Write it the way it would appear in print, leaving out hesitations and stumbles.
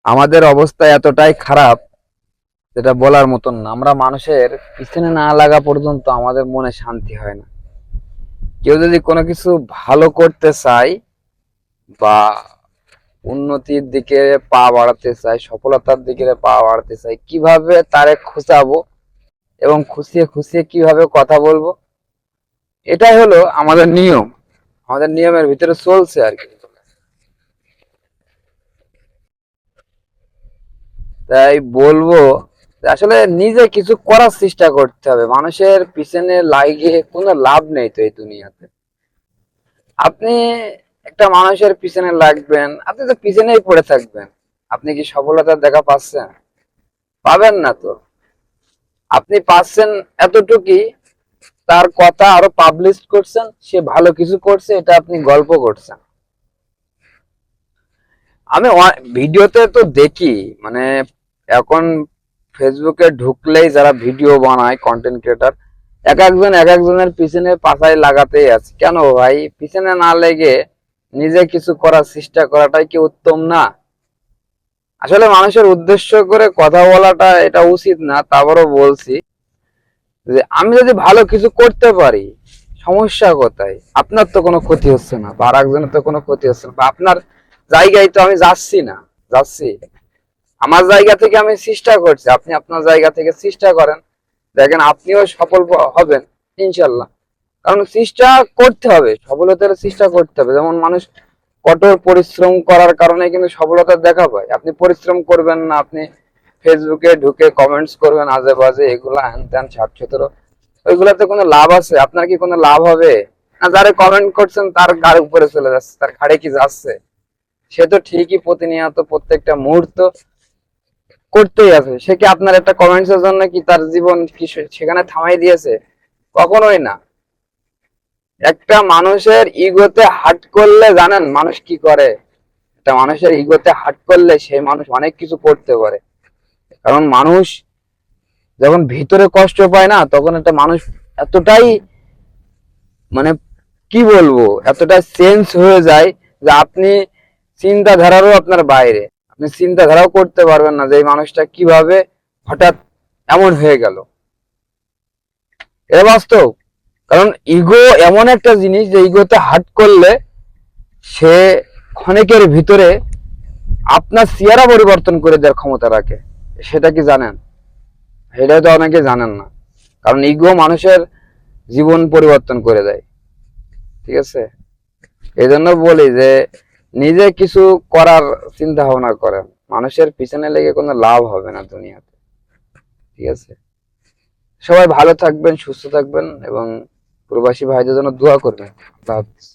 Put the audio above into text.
আমাদের অবস্থা এতটাই খারাপ যেটা বলার মতন না। আমরা মানুষের পিছনে না লাগা পর্যন্ত আমাদের মনে শান্তি হয় না। কেউ যদি কোনো কিছু ভালো করতে চায় বা উন্নতির দিকে পা বাড়াতে চায়, সফলতার দিকে পা বাড়াতে চায়, কিভাবে তারে খোঁচাবো এবং খুশিয়ে খুশিয়ে কিভাবে কথা বলবো, এটাই হলো আমাদের নিয়ম। আমাদের নিয়মের ভিতরে চলছে আর কি। তাই বলবো যে আসলে নিজে কিছু করার চেষ্টা করতে হবে। মানুষের পিছনে লাগিয়ে কোনো লাভ নেই তো এই দুনিয়াতে। আপনি একটা মানুষের পিছনে লাগবেন, আপনি তো পিছনেই পড়ে থাকবেন। আপনি কি সফলতার দেখা পাচ্ছেন? পাবেন না তো। আপনি পাচ্ছেন এতটুকুই, তার কথা আরো পাবলিশ করছেন, সে ভালো কিছু করছে, এটা আপনি গল্প করছেন। আমি ভিডিওতে তো দেখি, মানে এখন ফেসবুকে ঢুকলেই যারা ভিডিও বানায় কন্টেন্ট ক্রিয়েটার, এক একজন এক একজনের পিছনে পাছায় লাগাতেই আছে। কেন ভাই? পিছনে না লেগে নিজে কিছু করার চেষ্টা করাটাই কি উত্তম না? আসলে মানুষের উদ্দেশ্য করে কথা বলাটা এটা উচিত না, তারপরও বলছি যে আমি যদি ভালো কিছু করতে পারি, সমস্যা কোথায়? আপনার তো কোনো ক্ষতি হচ্ছে না, বা আর একজনের তো কোনো ক্ষতি হচ্ছে না, বা আপনার জায়গায় তো আমি যাচ্ছি না। যাচ্ছি আমার জায়গা থেকে, আমি চেষ্টা করছি, আপনি আপনার জায়গা থেকে চেষ্টা করেন, দেখেন আপনিও সফল হবেন ইনশাল্লাহ। কারণ চেষ্টা করতে হবে, সফলতার চেষ্টা করতে হবে। যেমন মানুষ কঠোর পরিশ্রম করার কারণে কিন্তু সফলতা দেখা পায়। আপনি পরিশ্রম করবেন না, আপনি ফেসবুকে ঢুকে কমেন্টস করবেন আজে বাজে, এগুলা হ্যান ত্যান 60-17, ওইগুলাতে কোনো লাভ আছে? আপনার কি কোনো লাভ হবে? না, যারা কমেন্ট করছেন তার গাড়ি উপরে চলে যাচ্ছে, তার ঘাড়ে কি যাচ্ছে? সে তো ঠিকই প্রতিনিয়ত প্রত্যেকটা মুহূর্ত করতেই আছে। সে কি আপনার একটা কমেন্টস এর জন্য কি তার জীবন কি সেখানে থামাই দিয়েছে? কখনোই না। একটা মানুষের ইগোতে হাট করলে জানেন মানুষ কি করে? একটা মানুষের ইগোতে হাট করলে সেই মানুষ অনেক কিছু করতে পারে। কারণ মানুষ যখন ভিতরে কষ্ট পায় না, তখন একটা মানুষ এতটাই, মানে কি বলবো, এতটাই চেঞ্জ হয়ে যায় যে আপনি চিন্তাধারারও আপনার বাইরে। আপনি চিন্তাধারাও করতে পারবেন না যে এই মানুষটা কিভাবে হঠাৎ এমন হয়ে গেল। এটা বাস্তব। কারণ ইগো এমন একটা জিনিস যে ইগোতে হাট করলে সে ক্ষণিকের ভিতরে আপনার চেহারা পরিবর্তন করে দেওয়ার ক্ষমতা রাখে। সেটা কি জানেন? সেটাই তো অনেকে জানেন না। কারণ ইগো মানুষের জীবন পরিবর্তন করে দেয়। ঠিক আছে? এই জন্য বলি যে নিজে কিছু করার চিন্তা ভাবনা করেন। মানুষের পিছনে লেগে কোনো লাভ হবে না দুনিয়াতে। ঠিক আছে? সবাই ভালো থাকবেন, সুস্থ থাকবেন এবং প্রবাসী ভাইদের জন্য দোয়া করবেন। আল্লাহ হাফেজ।